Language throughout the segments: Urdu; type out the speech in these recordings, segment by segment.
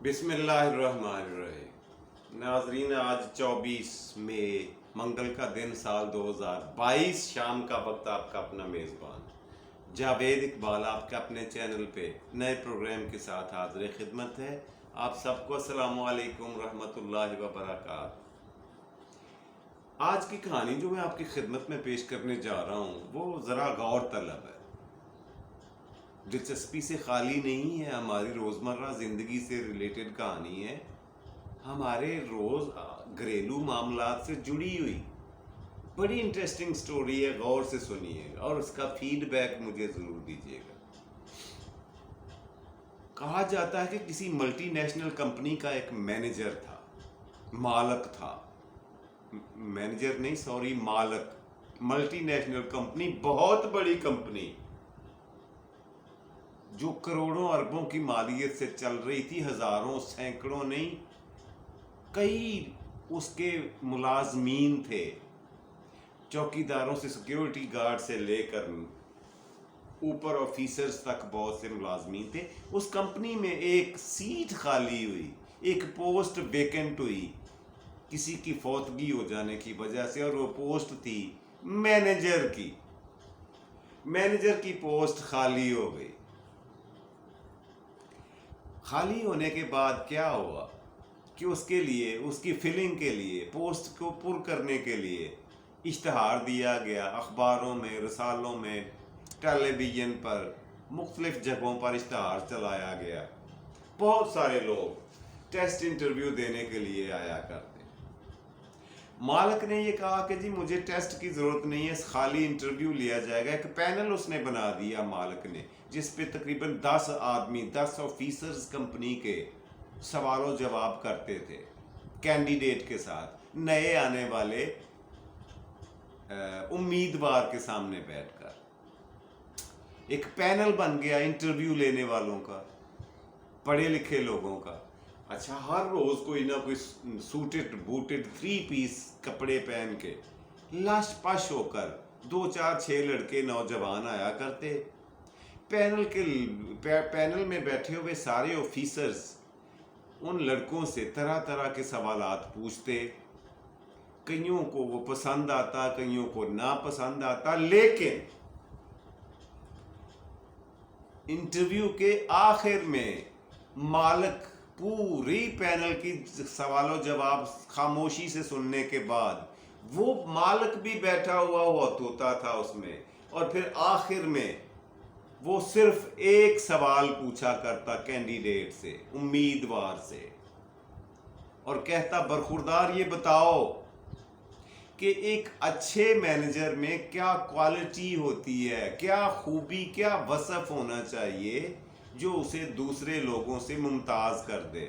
بسم اللہ الرحمن الرحیم۔ ناظرین، آج 24 مئی منگل کا دن، سال 2022، شام کا وقت، آپ کا اپنا میزبان جاوید اقبال آپ کے اپنے چینل پہ نئے پروگرام کے ساتھ حاضر خدمت ہے۔ آپ سب کو السلام علیکم رحمۃ اللہ وبرکاتہ۔ آج کی کہانی جو میں آپ کی خدمت میں پیش کرنے جا رہا ہوں وہ ذرا غور طلب ہے، دلچسپی سے خالی نہیں ہے، ہماری روزمرہ زندگی سے ریلیٹڈ کہانی ہے، ہمارے روز گھریلو معاملات سے جڑی ہوئی بڑی انٹرسٹنگ سٹوری ہے۔ غور سے سنیے گا اور اس کا فیڈ بیک مجھے ضرور دیجیے گا۔ کہا جاتا ہے کہ کسی ملٹی نیشنل کمپنی کا ایک مینیجر تھا، مالک تھا، مینیجر نہیں سوری مالک، ملٹی نیشنل کمپنی، بہت بڑی کمپنی جو کروڑوں اربوں کی مالیت سے چل رہی تھی، ہزاروں سینکڑوں نہیں، کئی اس کے ملازمین تھے، چوکیداروں سے سیکیورٹی گارڈ سے لے کر اوپر آفیسرز تک بہت سے ملازمین تھے۔ اس کمپنی میں ایک سیٹ خالی ہوئی، ایک پوسٹ ویکنٹ ہوئی کسی کی فوتگی ہو جانے کی وجہ سے، اور وہ پوسٹ تھی مینیجر کی۔ مینیجر کی پوسٹ خالی ہو گئی۔ خالی ہونے کے بعد کیا ہوا کہ اس کے لیے، اس کی فلنگ کے لیے، پوسٹ کو پر کرنے کے لیے اشتہار دیا گیا، اخباروں میں، رسالوں میں، ٹیلی ویژن پر، مختلف جگہوں پر اشتہار چلایا گیا۔ بہت سارے لوگ ٹیسٹ انٹرویو دینے کے لیے آیا کرتے۔ مالک نے یہ کہا کہ جی مجھے ٹیسٹ کی ضرورت نہیں ہے، خالی انٹرویو لیا جائے گا۔ ایک پینل اس نے بنا دیا مالک نے، جس پہ تقریباً 10 آدمی، 10 آفیسرز کمپنی کے سوال و جواب کرتے تھے کینڈیڈیٹ کے ساتھ، نئے آنے والے امیدوار کے سامنے بیٹھ کر۔ ایک پینل بن گیا انٹرویو لینے والوں کا، پڑھے لکھے لوگوں کا۔ اچھا، ہر روز کوئی نہ کوئی سوٹڈ بوٹڈ 3 پیس کپڑے پہن کے لش پش ہو کر 2 4 6 لڑکے نوجوان آیا کرتے۔ پینل میں بیٹھے ہوئے سارے آفیسرز ان لڑکوں سے طرح طرح کے سوالات پوچھتے، کئیوں کو وہ پسند آتا، کئیوں کو ناپسند آتا، لیکن انٹرویو کے آخر میں مالک پوری پینل کی سوال و جواب خاموشی سے سننے کے بعد، وہ مالک بھی بیٹھا ہوا ہوتا تھا اس میں، اور پھر آخر میں وہ صرف ایک سوال پوچھا کرتا کینڈیڈیٹ سے، امیدوار سے، اور کہتا برخوردار یہ بتاؤ کہ ایک اچھے مینیجر میں کیا کوالٹی ہوتی ہے، کیا خوبی، کیا وصف ہونا چاہیے جو اسے دوسرے لوگوں سے ممتاز کر دے،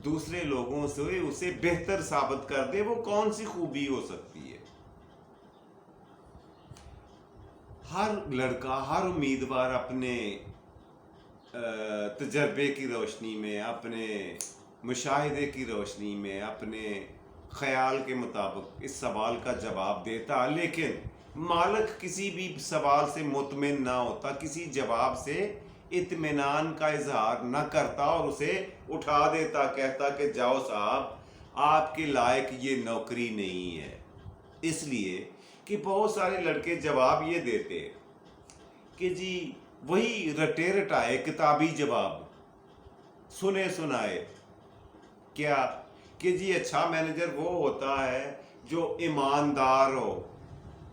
دوسرے لوگوں سے اسے بہتر ثابت کر دے، وہ کون سی خوبی ہو سکتی ہے؟ ہر لڑکا، ہر امیدوار اپنے تجربے کی روشنی میں، اپنے مشاہدے کی روشنی میں، اپنے خیال کے مطابق اس سوال کا جواب دیتا، لیکن مالک کسی بھی سوال سے مطمئن نہ ہوتا، کسی جواب سے اطمینان کا اظہار نہ کرتا، اور اسے اٹھا دیتا، کہتا کہ جاؤ صاحب، آپ کے لائق یہ نوکری نہیں ہے۔ اس لیے کہ بہت سارے لڑکے جواب یہ دیتے کہ جی وہی رٹے رٹائے کتابی جواب، سنے سنائے، کیا کہ جی اچھا مینیجر وہ ہوتا ہے جو ایماندار ہو۔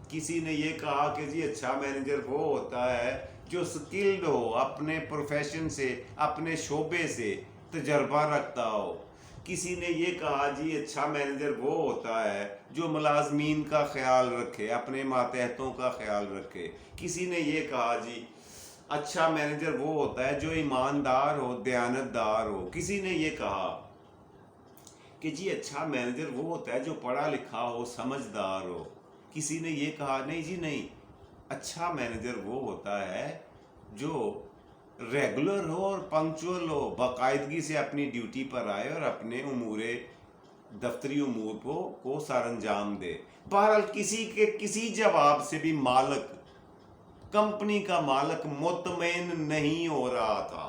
کسی نے یہ کہا کہ جی اچھا مینیجر وہ ہوتا ہے جو سکلڈ ہو، اپنے پروفیشن سے، اپنے شعبے سے تجربہ رکھتا ہو۔ کسی نے یہ کہا جی اچھا مینیجر وہ ہوتا ہے جو ملازمین کا خیال رکھے، اپنے ماتحتوں کا خیال رکھے۔ کسی نے یہ کہا جی اچھا مینیجر وہ ہوتا ہے جو ایماندار ہو، دیانتدار ہو۔ کسی نے یہ کہا کہ جی اچھا مینیجر وہ ہوتا ہے جو پڑھا لکھا ہو، سمجھدار ہو۔ کسی نے یہ کہا نہیں جی نہیں، اچھا مینیجر وہ ہوتا ہے جو ریگولر ہو اور پنکچوئل ہو، باقاعدگی سے اپنی ڈیوٹی پر آئے اور اپنے دفتری امور کو سر انجام دے۔ بہرحال کسی جواب سے بھی مالک، کمپنی کا مالک مطمئن نہیں ہو رہا تھا۔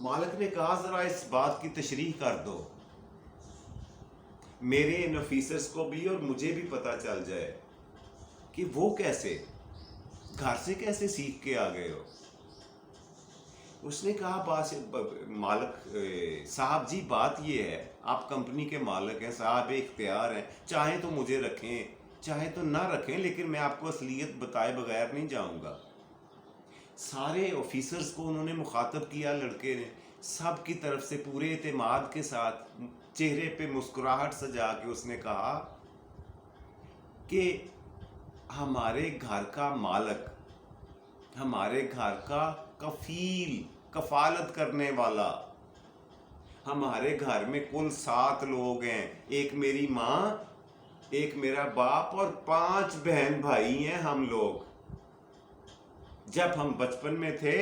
مالک نے کہا ذرا اس بات کی تشریح کر دو، میرے ان آفیسرز کو بھی اور مجھے بھی پتہ چل جائے کہ وہ کیسے گھر سے کیسے سیکھ کے آ گئے ہو۔ اس نے کہا مالک صاحب جی بات یہ ہے، آپ کمپنی کے مالک ہیں، صاحب اختیار ہیں، چاہیں تو مجھے رکھیں چاہیں تو نہ رکھیں، لیکن میں آپ کو اصلیت بتائے بغیر نہیں جاؤں گا۔ سارے آفیسرز کو انہوں نے مخاطب کیا، لڑکے نے سب کی طرف سے پورے اعتماد کے ساتھ چہرے پہ مسکراہٹ سجا کے اس نے کہا کہ ہمارے گھر کا مالک، ہمارے گھر کا کفیل، کفالت کرنے والا، ہمارے گھر میں کل 7 لوگ ہیں، ایک میری ماں، ایک میرا باپ اور 5 بہن بھائی ہیں ہم لوگ۔ جب ہم بچپن میں تھے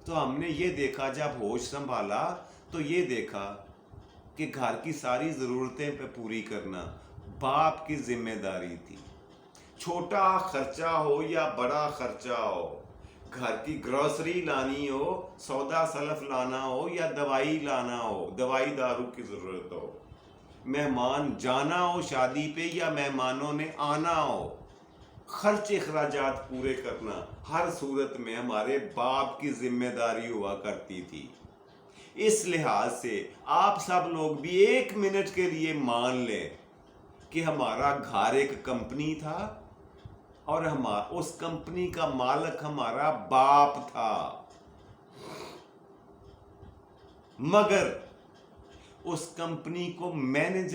تو ہم نے یہ دیکھا، جب ہوش سنبھالا تو یہ دیکھا کہ گھر کی ساری ضرورتیں پہ پوری کرنا باپ کی ذمہ داری تھی۔ چھوٹا خرچہ ہو یا بڑا خرچہ ہو، گھر کی گروسری لانی ہو، سودا سلف لانا ہو یا دوائی لانا ہو، دوائی دارو کی ضرورت ہو، مہمان جانا ہو شادی پہ یا مہمانوں نے آنا ہو، خرچ اخراجات پورے کرنا ہر صورت میں ہمارے باپ کی ذمہ داری ہوا کرتی تھی۔ اس لحاظ سے آپ سب لوگ بھی 1 منٹ کے لیے مان لیں کہ ہمارا گھر ایک کمپنی تھا اور اس کمپنی کا مالک ہمارا باپ تھا، مگر اس کمپنی کو مینیج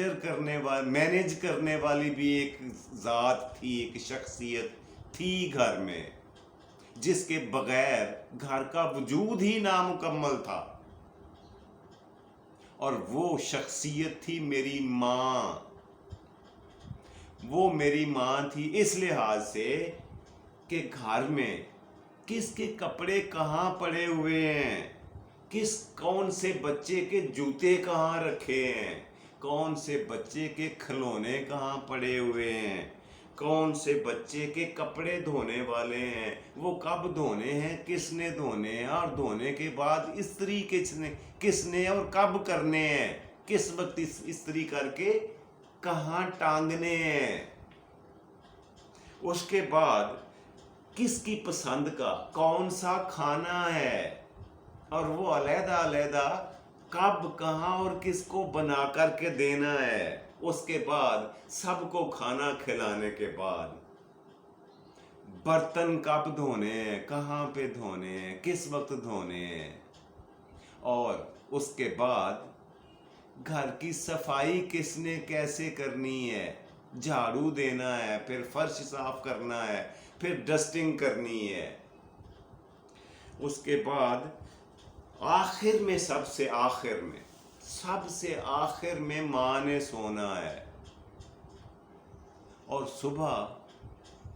کرنے والی بھی ایک ذات تھی، ایک شخصیت تھی گھر میں، جس کے بغیر گھر کا وجود ہی نامکمل تھا، اور وہ شخصیت تھی میری ماں۔ وہ میری ماں تھی اس لحاظ سے کہ گھر میں کس کے کپڑے کہاں پڑے ہوئے ہیں، کون سے بچے کے جوتے کہاں رکھے ہیں، کون سے بچے کے کھلونے کہاں پڑے ہوئے ہیں، کون سے بچے کے کپڑے دھونے والے ہیں، وہ کب دھونے ہیں، کس نے دھونے ہیں، اور دھونے کے بعد استری کس نے اور کب کرنے ہیں، کس وقت استری کر کے کہاں ٹانگنے ہیں، اس کے بعد کس کی پسند کا کون سا کھانا ہے، اور وہ علیحدہ علیحدہ کب کہاں اور کس کو بنا کر کے دینا ہے۔ اس کے بعد سب کو کھانا کھلانے کے بعد برتن کب دھونے ہیں، کہاں پہ دھونے ہیں، کس وقت دھونے ہیں، اور اس کے بعد گھر کی صفائی کس نے کیسے کرنی ہے، جھاڑو دینا ہے، پھر فرش صاف کرنا ہے، پھر ڈسٹنگ کرنی ہے، اس کے بعد آخر میں سب سے آخر میں ماں نے سونا ہے، اور صبح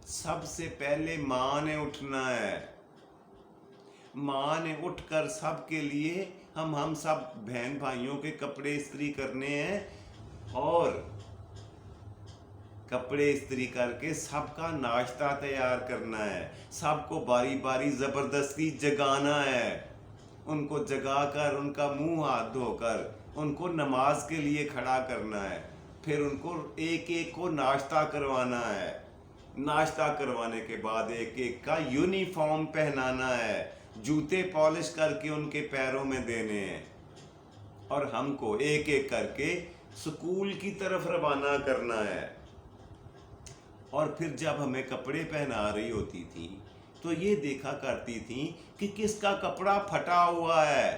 سب سے پہلے ماں نے اٹھنا ہے، ماں نے اٹھ کر سب کے لیے ہم سب بہن بھائیوں کے کپڑے استری کرنے ہیں، اور کپڑے استری کر کے سب کا ناشتہ تیار کرنا ہے، سب کو باری باری زبردستی جگانا ہے، ان کو جگا کر ان کا منہ ہاتھ دھو کر ان کو نماز کے لیے کھڑا کرنا ہے، پھر ان کو ایک ایک کو ناشتہ کروانا ہے، ناشتہ کروانے کے بعد ایک ایک کا یونیفارم پہنانا ہے، جوتے پالش کر کے ان کے پیروں میں دینے ہیں، اور ہم کو ایک ایک کر کے سکول کی طرف روانہ کرنا ہے۔ اور پھر جب ہمیں کپڑے پہنا رہی ہوتی تھی تو یہ دیکھا کرتی تھی کہ کس کا کپڑا پھٹا ہوا ہے،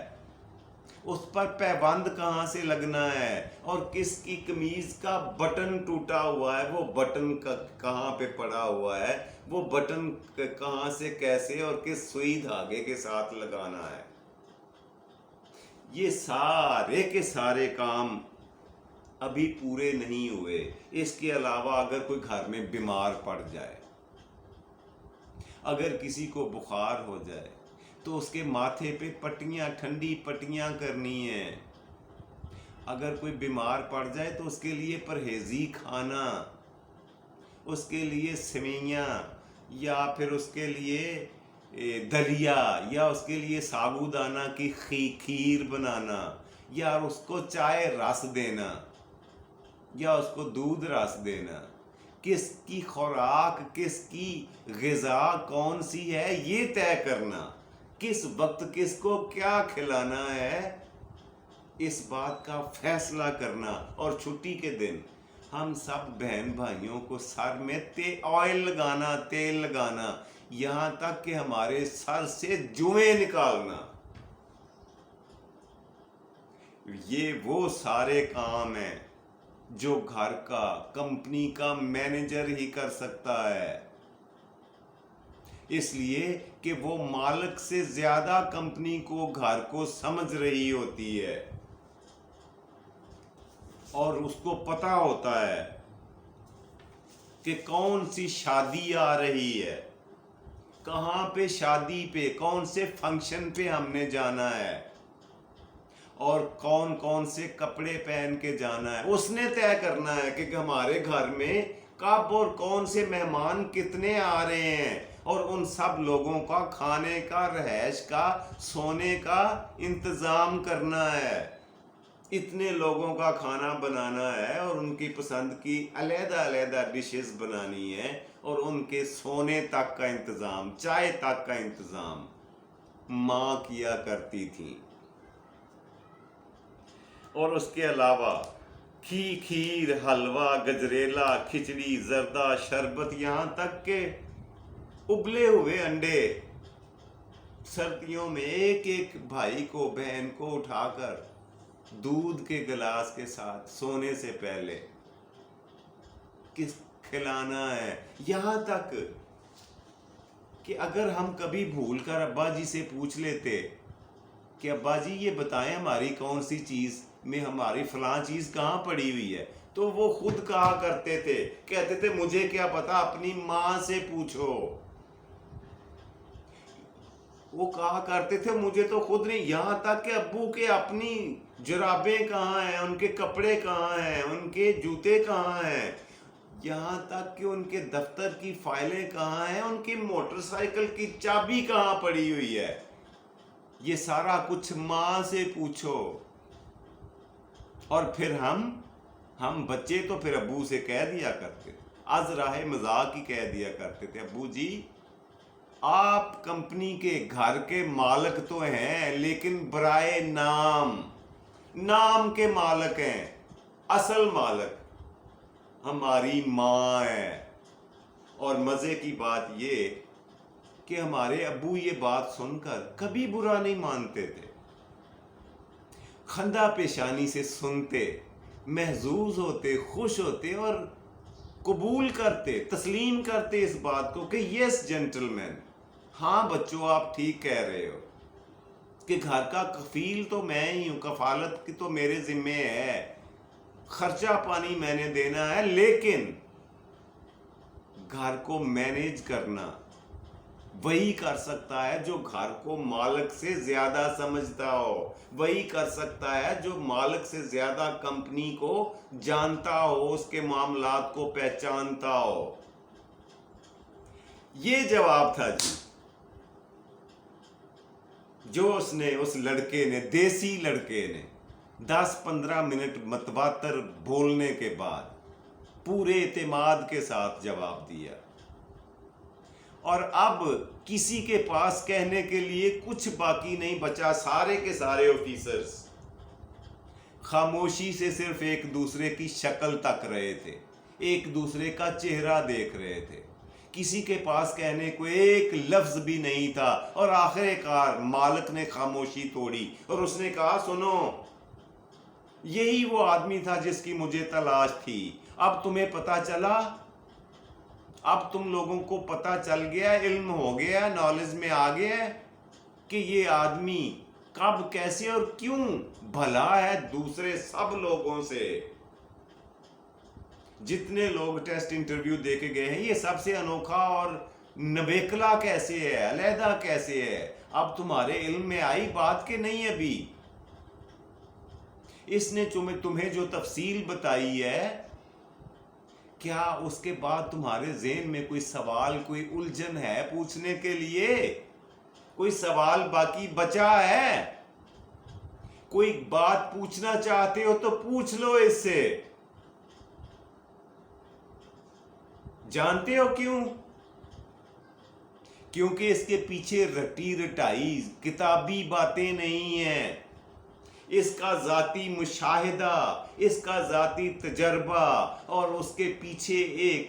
اس پر پیبند کہاں سے لگنا ہے، اور کس کی قمیض کا بٹن ٹوٹا ہوا ہے، وہ بٹن کہاں پہ پڑا ہوا ہے، وہ بٹن کہاں سے کیسے اور کس سوئی دھاگے کے ساتھ لگانا ہے۔ یہ سارے کے سارے کام ابھی پورے نہیں ہوئے۔ اس کے علاوہ اگر کوئی گھر میں بیمار پڑ جائے، اگر کسی کو بخار ہو جائے تو اس کے ماتھے پہ پٹیاں، ٹھنڈی پٹیاں کرنی ہیں، اگر کوئی بیمار پڑ جائے تو اس کے لیے پرہیزی کھانا، اس کے لیے سوئیاں، یا پھر اس کے لیے دلیا، یا اس کے لیے سابودانہ کی کھیر بنانا، یا اس کو چائے رس دینا، یا اس کو دودھ رس دینا، کس کی خوراک، کس کی غذا کون سی ہے یہ طے کرنا، کس وقت کس کو کیا کھلانا ہے اس بات کا فیصلہ کرنا. اور چھٹی کے دن ہم سب بہن بھائیوں کو سر میں آئل لگانا، تیل لگانا، یہاں تک کہ ہمارے سر سے جوئیں نکالنا. یہ وہ سارے کام ہیں جو گھر کا، کمپنی کا مینیجر ہی کر سکتا ہے، اس لیے کہ وہ مالک سے زیادہ کمپنی کو، گھر کو سمجھ رہی ہوتی ہے، اور اس کو پتہ ہوتا ہے کہ کون سی شادی آ رہی ہے، کہاں پہ شادی پہ، کون سے فنکشن پہ ہم نے جانا ہے، اور کون کون سے کپڑے پہن کے جانا ہے. اس نے طے کرنا ہے کہ ہمارے گھر میں کب اور کون سے مہمان کتنے آ رہے ہیں، اور ان سب لوگوں کا کھانے کا، رہائش کا، سونے کا انتظام کرنا ہے. اتنے لوگوں کا کھانا بنانا ہے، اور ان کی پسند کی علیحدہ علیحدہ ڈشز بنانی ہے، اور ان کے سونے تک کا انتظام، چائے تک کا انتظام ماں کیا کرتی تھیں. اور اس کے علاوہ کھیر، حلوہ، گجریلا، کھچڑی، زردہ، شربت، یہاں تک کہ ابلے ہوئے انڈے. سردیوں میں ایک ایک بھائی کو، بہن کو اٹھا کر دودھ کے گلاس کے ساتھ سونے سے پہلے کھلانا ہے. یہاں تک کہ اگر ہم کبھی بھول کر ابا جی سے پوچھ لیتے کہ ابا جی یہ بتائیں ہماری کون سی چیز میں ہماری فلاں چیز کہاں پڑی ہوئی ہے، تو وہ خود کہا کرتے تھے، کہتے تھے مجھے کیا پتا، اپنی ماں سے پوچھو. وہ کہا کرتے تھے مجھے تو خود نہیں. یہاں تک کہ ابو کے اپنی جرابیں کہاں ہیں، ان کے کپڑے کہاں ہیں، ان کے جوتے کہاں ہیں، یہاں تک کہ ان کے دفتر کی فائلیں کہاں ہیں، ان کی موٹر سائیکل کی چابی کہاں پڑی ہوئی ہے، یہ سارا کچھ ماں سے پوچھو. اور پھر ہم بچے تو پھر ابو سے کہہ دیا کرتے تھے، از راہ مذاق ہی کہہ دیا کرتے تھے، ابو جی آپ کمپنی کے، گھر کے مالک تو ہیں، لیکن برائے نام کے مالک ہیں، اصل مالک ہماری ماں ہے. اور مزے کی بات یہ کہ ہمارے ابو یہ بات سن کر کبھی برا نہیں مانتے تھے، خندہ پیشانی سے سنتے، محظوظ ہوتے، خوش ہوتے، اور قبول کرتے، تسلیم کرتے اس بات کو کہ یس جینٹل مین، ہاں بچوں آپ ٹھیک کہہ رہے ہو کہ گھر کا کفیل تو میں ہی ہوں، کفالت کی تو میرے ذمہ ہے، خرچہ پانی میں نے دینا ہے، لیکن گھر کو مینیج کرنا وہی کر سکتا ہے جو گھر کو مالک سے زیادہ سمجھتا ہو، وہی کر سکتا ہے جو مالک سے زیادہ کمپنی کو جانتا ہو، اس کے معاملات کو پہچانتا ہو. یہ جواب تھا جی جو اس لڑکے نے، دیسی لڑکے نے 10-15 منٹ متواتر بولنے کے بعد پورے اعتماد کے ساتھ جواب دیا. اور اب کسی کے پاس کہنے کے لیے کچھ باقی نہیں بچا. سارے کے سارے آفیسرز خاموشی سے صرف ایک دوسرے کی شکل تک رہے تھے، ایک دوسرے کا چہرہ دیکھ رہے تھے. کسی کے پاس کہنے کو ایک لفظ بھی نہیں تھا. اور آخر کار مالک نے خاموشی توڑی اور اس نے کہا سنو، یہی وہ آدمی تھا جس کی مجھے تلاش تھی. اب تمہیں پتا چلا، اب تم لوگوں کو پتا چل گیا، علم ہو گیا، نالج میں آ گیا کہ یہ آدمی کب، کیسے اور کیوں بھلا ہے دوسرے سب لوگوں سے. جتنے لوگ ٹیسٹ انٹرویو دے کے گئے ہیں یہ سب سے انوکھا اور نویکلا کیسے ہے، علیحدہ کیسے ہے. اب تمہارے علم میں آئی بات کہ نہیں ابھی. اس نے تمہیں جو تفصیل بتائی ہے، کیا اس کے بعد تمہارے ذہن میں کوئی سوال، کوئی الجھن ہے پوچھنے کے لیے؟ کوئی سوال باقی بچا ہے؟ کوئی بات پوچھنا چاہتے ہو تو پوچھ لو اس سے. جانتے ہو کیوں؟ کیونکہ اس کے پیچھے رٹی رٹائی کتابی باتیں نہیں ہیں. اس کا ذاتی مشاہدہ، اس کا ذاتی تجربہ، اور اس کے پیچھے ایک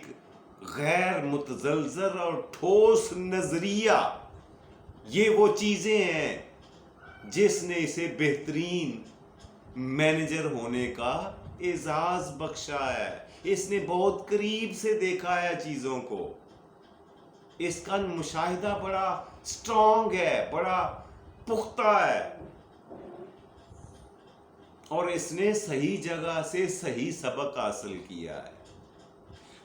غیر متزلزل اور ٹھوس نظریہ، یہ وہ چیزیں ہیں جس نے اسے بہترین مینیجر ہونے کا اعزاز بخشا ہے. اس نے بہت قریب سے دیکھا ہے چیزوں کو. اس کا مشاہدہ بڑا سٹرونگ ہے، بڑا پختہ ہے، اور اس نے صحیح جگہ سے صحیح سبق حاصل کیا ہے.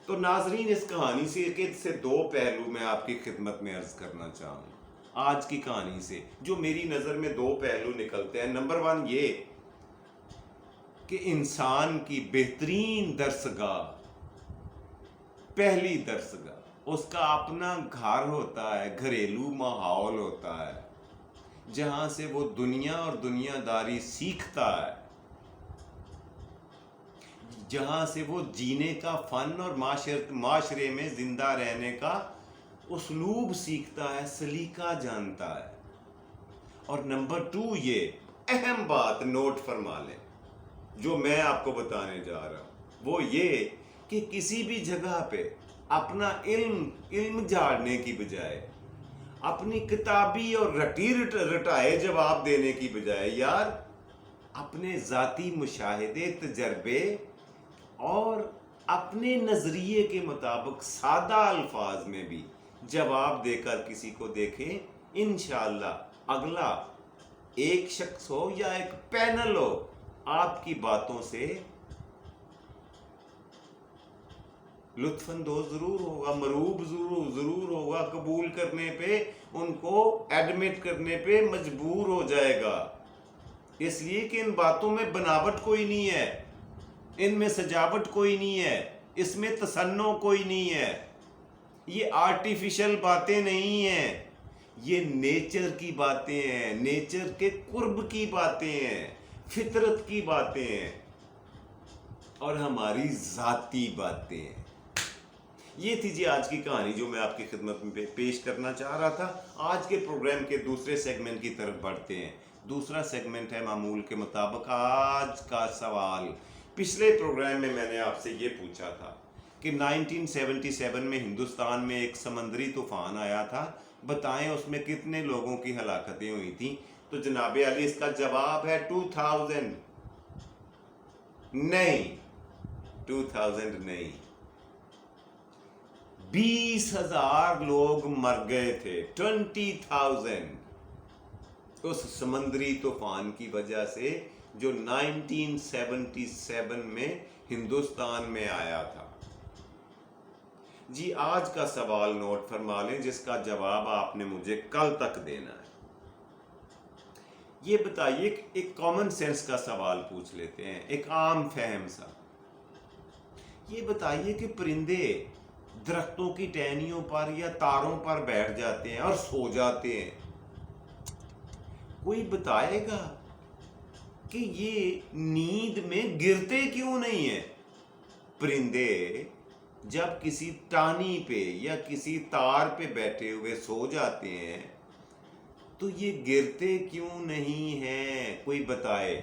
تو ناظرین، اس کہانی سے دو پہلو میں آپ کی خدمت میں عرض کرنا چاہوں. آج کی کہانی سے جو میری نظر میں دو پہلو نکلتے ہیں. نمبر 1 یہ کہ انسان کی بہترین درسگاہ، پہلی درسگاہ اس کا اپنا گھر ہوتا ہے، گھریلو ماحول ہوتا ہے، جہاں سے وہ دنیا اور دنیا داری سیکھتا ہے، جہاں سے وہ جینے کا فن اور معاشرے میں زندہ رہنے کا اسلوب سیکھتا ہے، سلیقہ جانتا ہے. اور نمبر 2 یہ اہم بات نوٹ فرما لیں جو میں آپ کو بتانے جا رہا ہوں، وہ یہ کہ کسی بھی جگہ پہ اپنا علم جھاڑنے کی بجائے، اپنی کتابی اور رٹائے جواب دینے کی بجائے، یار اپنے ذاتی مشاہدے، تجربے اور اپنے نظریے کے مطابق سادہ الفاظ میں بھی جواب دے کر کسی کو دیکھیں. انشاءاللہ اگلا ایک شخص ہو یا ایک پینل ہو، آپ کی باتوں سے لطف اندوز ضرور ہوگا، مروب ضرور ہوگا، قبول کرنے پہ، ان کو ایڈمٹ کرنے پہ مجبور ہو جائے گا. اس لیے کہ ان باتوں میں بناوٹ کوئی نہیں ہے، ان میں سجاوٹ کوئی نہیں ہے، اس میں تصنع کوئی نہیں ہے. یہ آرٹیفیشل باتیں نہیں ہیں، یہ نیچر کی باتیں ہیں، نیچر کے قرب کی باتیں ہیں، فطرت کی باتیں ہیں، اور ہماری ذاتی باتیں ہیں. یہ تھی جی آج کی کہانی جو میں آپ کی خدمت میں پیش کرنا چاہ رہا تھا. آج کے پروگرام کے دوسرے سیگمنٹ کی طرف بڑھتے ہیں. دوسرا سیگمنٹ ہے معمول کے مطابق آج کا سوال. پچھلے پروگرام میں نے آپ سے یہ پوچھا تھا کہ 1977 میں ہندوستان میں ایک سمندری طوفان آیا تھا، بتائیں اس میں کتنے لوگوں کی ہلاکتیں ہوئی تھیں. تو جناب علی اس کا جواب ہے 2000 نہیں، 2000 نہیں، 20,000 لوگ مر گئے تھے. 20,000 اس سمندری طوفان کی وجہ سے جو 1977 میں ہندوستان میں آیا تھا. جی آج کا سوال نوٹ فرما لیں جس کا جواب آپ نے مجھے کل تک دینا ہے. یہ بتائیے، ایک کامن سینس کا سوال پوچھ لیتے ہیں، ایک عام فہم سا. یہ بتائیے کہ پرندے درختوں کی ٹہنیوں پر یا تاروں پر بیٹھ جاتے ہیں اور سو جاتے ہیں، کوئی بتائے گا کہ یہ نیند میں گرتے کیوں نہیں ہیں؟ پرندے جب کسی ٹانی پہ یا کسی تار پہ بیٹھے ہوئے سو جاتے ہیں تو یہ گرتے کیوں نہیں ہیں؟ کوئی بتائے.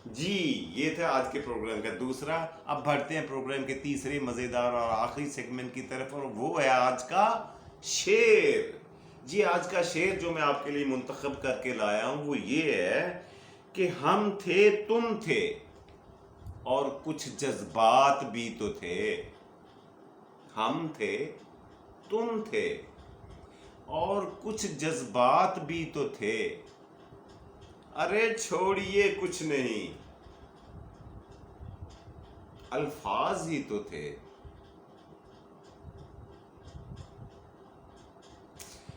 جی یہ تھا آج کے پروگرام کا دوسرا. اب بڑھتے ہیں پروگرام کے تیسرے مزیدار اور آخری سیگمنٹ کی طرف، اور وہ ہے آج کا شعر. جی آج کا شعر جو میں آپ کے لیے منتخب کر کے لایا ہوں وہ یہ ہے کہ ہم تھے تم تھے اور کچھ جذبات بھی تو تھے. ہم تھے تم تھے اور کچھ جذبات بھی تو تھے. ارے چھوڑیے کچھ نہیں، الفاظ ہی تو تھے.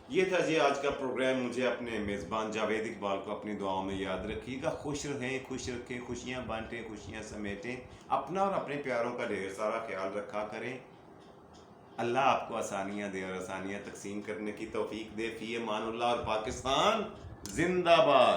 یہ تھا جی آج کا پروگرام. مجھے اپنے میزبان جاوید اقبال کو اپنی دعاؤں میں یاد رکھیے گا. خوش رہیں، خوش رکھیں، خوشیاں بانٹیں، خوشیاں سمیٹیں. اپنا اور اپنے پیاروں کا ڈھیر سارا خیال رکھا کریں. اللہ آپ کو آسانیاں دے اور آسانیاں تقسیم کرنے کی توفیق دے. فی امان اللہ. اور پاکستان زندہ باد.